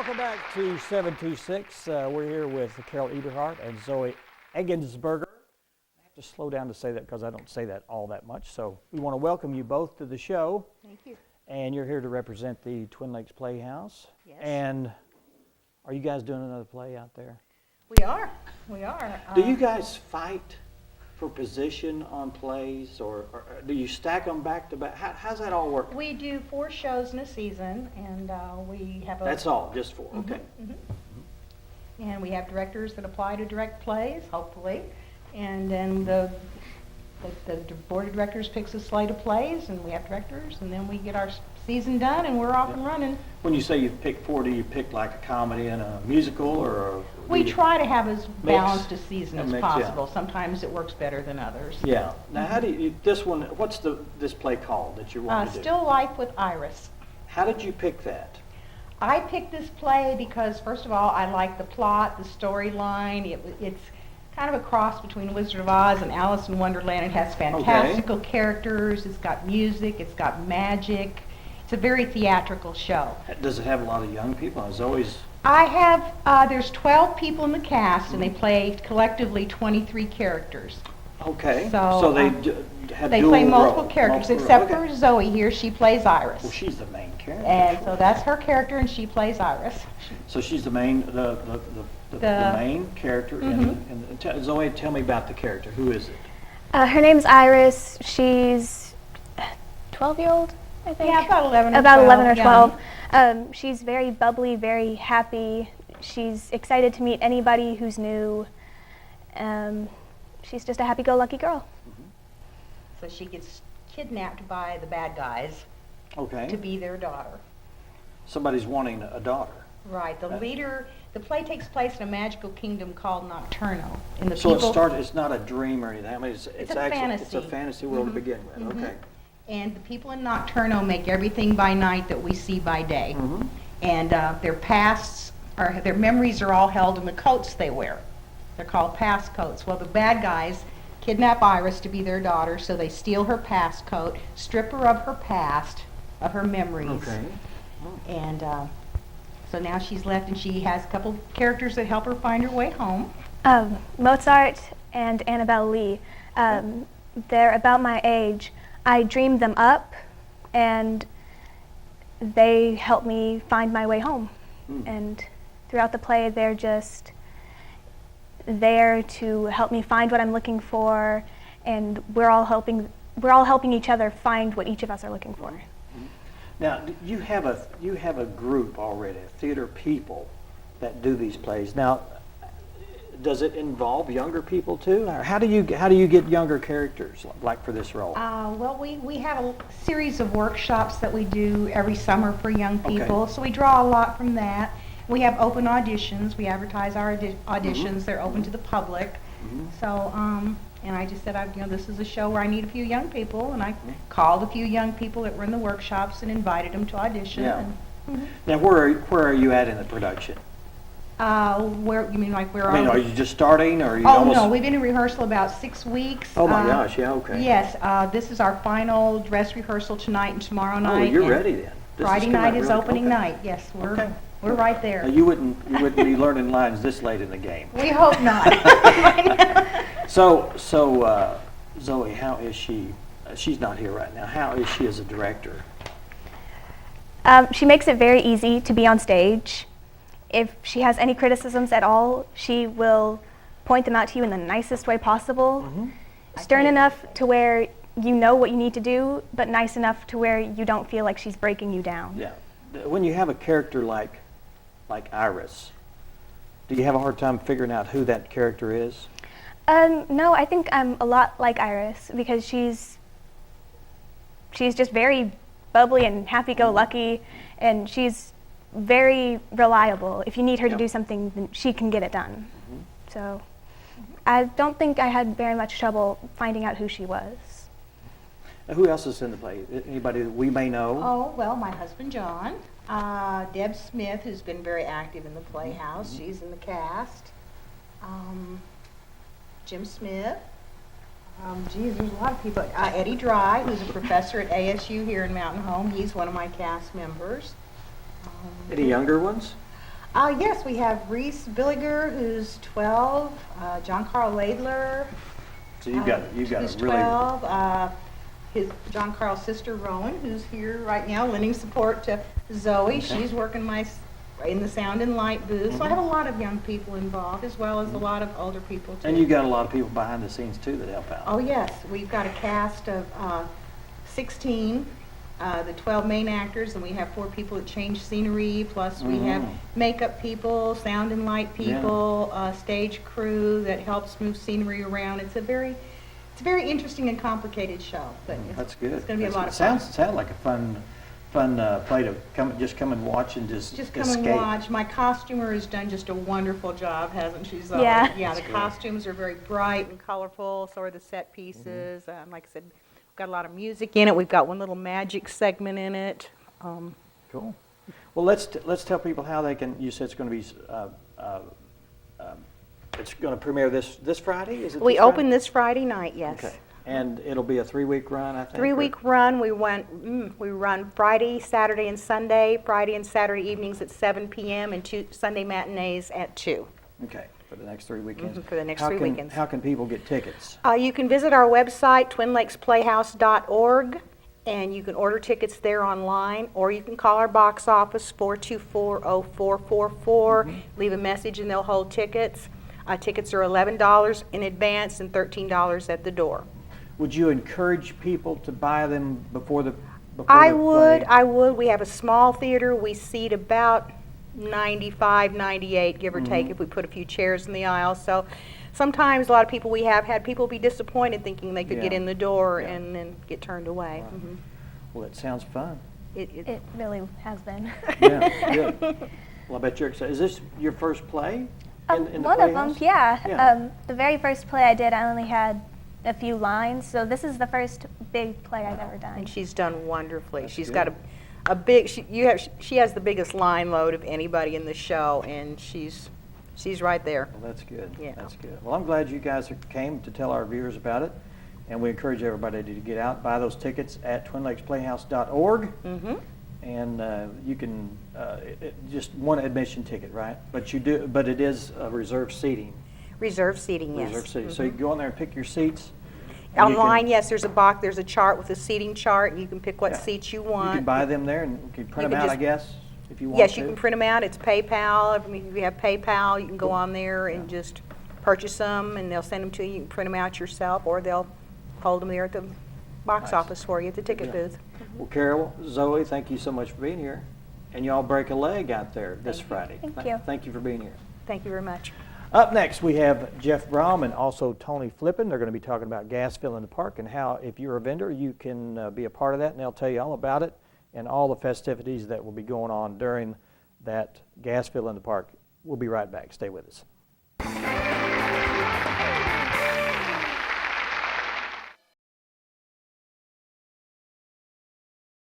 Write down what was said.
Welcome back to 726. We're here with Carol Eberhardt and Zoe Egensberger. I have to slow down to say that because I don't say that all that much. So we want to welcome you both to the show. Thank you. And you're here to represent the Twin Lakes Playhouse. Yes. And are you guys doing another play out there? We are. We are. Do you guys fight for position on plays, or do you stack them back to back? How's that all work? We do 4 shows in a season, and we have a... That's all, just 4, okay. And we have directors that apply to direct plays, hopefully. And then the board of directors picks a slate of plays, and we have directors, and then we get our season done, and we're off and running. When you say you pick 4, do you pick like a comedy and a musical, or? We try to have as balanced a season A as mix, possible. yeah. Sometimes it works better than others. Yeah. Now, how do you, this one, what's this play called that you want to do? Still Life with Iris. How did you pick that? I picked this play because, first of all, I like the plot, the storyline. It's kind of a cross between Wizard of Oz and Alice in Wonderland. It has fantastical characters. It's got music. It's got magic. It's a very theatrical show. Does it have a lot of young people? It's always... I have, there's 12 people in the cast, and they play collectively 23 characters. Okay. So, they have They dual play multiple roles, characters, multiple except roles. for Zoe here. She plays Iris. Well, she's the main character. And so that's her character, and she plays Iris. So she's the main, the main character. Zoe, tell me about the character. Who is it? Her name's Iris. She's 12-year-old, I think. Yeah, about 11 or 12. About 11 or young. 12. She's very bubbly, very happy. She's excited to meet anybody who's new. She's just a happy-go-lucky girl. So she gets kidnapped by the bad guys to be their daughter. Somebody's wanting a daughter. Right. The leader. The play takes place in a magical kingdom called Nocturno. And the So people, it's not a dream or anything. I mean, it's a actually fantasy. It's a fantasy world to begin with. Okay. And the people in Nocturno make everything by night that we see by day. And their pasts, their memories are all held in the coats they wear. They're called past coats. Well, the bad guys kidnap Iris to be their daughter, so they steal her past coat, strip her of her past, of her memories. Okay. And so now she's left, and she has a couple characters that help her find her way home. Mozart and Annabelle Lee. They're about my age. I dreamed them up, and they help me find my way home. And throughout the play, they're just there to help me find what I'm looking for, and we're all helping each other find what each of us are looking for. Now, you have a group already, theater people that do these plays. Now, does it involve younger people too? Or how do you get younger characters like for this role? Well, we have a series of workshops that we do every summer for young people, so we draw a lot from that. We have open auditions. We advertise our auditions. They're open to the public. So, and I just said, this is a show where I need a few young people, and I called a few young people that were in the workshops and invited them to audition. Yeah. Now, where are you at in the production? Where you mean, like where I mean, are are we? you just starting, or are you Oh almost? no, we've been in rehearsal about 6 weeks. Oh my gosh, yeah, okay. Yes, this is our final dress rehearsal tonight and tomorrow night. Oh, you're and ready then. This Friday coming night up is really- opening okay. night. Yes, we're Okay. right there. Now, you wouldn't be learning lines this late in the game. We hope not. So Zoe, how is she? She's not here right now. How is she as a director? She makes it very easy to be on stage. If she has any criticisms at all, she will point them out to you in the nicest way possible. Stern enough to where you know what you need to do, but nice enough to where you don't feel like she's breaking you down. Yeah. When you have a character like Iris, do you have a hard time figuring out who that character is? No, I think I'm a lot like Iris because she's just very bubbly and happy-go-lucky, and she's very reliable. If you need her to do something, then she can get it done. So I don't think I had very much trouble finding out who she was. Who else is in the play? Anybody that we may know? Oh, well, my husband John, Deb Smith, who's been very active in the Playhouse, she's in the cast. Jim Smith. There's a lot of people. Eddie Dry, who's a professor at ASU here in Mountain Home, he's one of my cast members. Any younger ones? Yes, we have Reese Billiger, who's 12, John Carl Laidler, So you've got who's a really 12, his John Carl's sister Rowan, who's here right now lending support to Zoe. Okay. She's working in the sound and light booth. So I have a lot of young people involved, as well as a lot of older people too. and you got a lot of people behind the scenes too that help out. Oh yes, we've got a cast of 16, the 12 main actors, and we have 4 people that change scenery, plus we have makeup people, sound and light people, stage crew that helps move scenery around. It's a very interesting and complicated show, but That's good. It's going to be a lot of fun. Sounds like a fun play to come and watch and just Come escape. and watch. My costumer has done just a wonderful job, hasn't she, Zoe? Yeah. Yeah, the That's good. costumes are very bright and colorful, so are the set pieces. Like I said, we've got a lot of music in it. We've got one little magic segment in it. Cool. Well, let's tell people how they can. You said it's going to be. It's going to premiere this Friday. Is it? We this open Friday? this Friday night, yes. Okay. And it'll be a 3-week run, I think. 3-week run. We run Friday, Saturday, and Sunday. Friday and Saturday evenings at 7 p.m. and Sunday matinees at 2. Okay. For the next 3 weekends. For the next 3 weekends. How can people get tickets? You can visit our website, twinlakesplayhouse.org, and you can order tickets there online, or you can call our box office, 424-0444, leave a message and they'll hold tickets. Tickets are $11 in advance and $13 at the door. Would you encourage people to buy them before the I play? would. We have a small theater. We seat about 95, 98, give or take, if we put a few chairs in the aisle. So sometimes a lot of people we have had people be disappointed thinking they could get Yeah. in the door Yeah. and then get turned away. Right. Well, it sounds fun. It really has been. Yeah, good. Well, I bet you're excited. Is this your first play in the One of them, Playhouse? yeah. Yeah. The very first play I did, I only had a few lines, so this is the first big play I've ever done. And she's done wonderfully. That's She's good. got a big, she has the biggest line load of anybody in the show, and she's right there. Well, that's good. Yeah. That's good. Well, I'm glad you guys came to tell our viewers about it, and we encourage everybody to get out, buy those tickets at twinlakesplayhouse.org, and you can just one admission ticket, right? But it is reserved seating. Reserved seating, yes. Reserved seating. So you can go in there and pick your seats. and you Online, can- yes, there's a chart with a seating chart, and you can pick what Yeah. seats you You want. can buy them there and you can print You them can out, I just- guess, if you want Yes, to. you can print them out. It's PayPal. I mean, if you have PayPal, you can go on there and just purchase them, and they'll send them to you. You can print them out yourself, or they'll hold them there at the box Nice. office for you at the ticket Yeah. booth. Well, Carol, Zoe, thank you so much for being here. And y'all break a leg out there this Thank you. Friday. Thank you. Thank you for being here. Thank you very much. Up next, we have Jeff Brom and also Tony Flippin. They're going to be talking about gas fill in the park and how, if you're a vendor, you can be a part of that, and they'll tell you all about it and all the festivities that will be going on during that gas fill in the park. We'll be right back. Stay with us.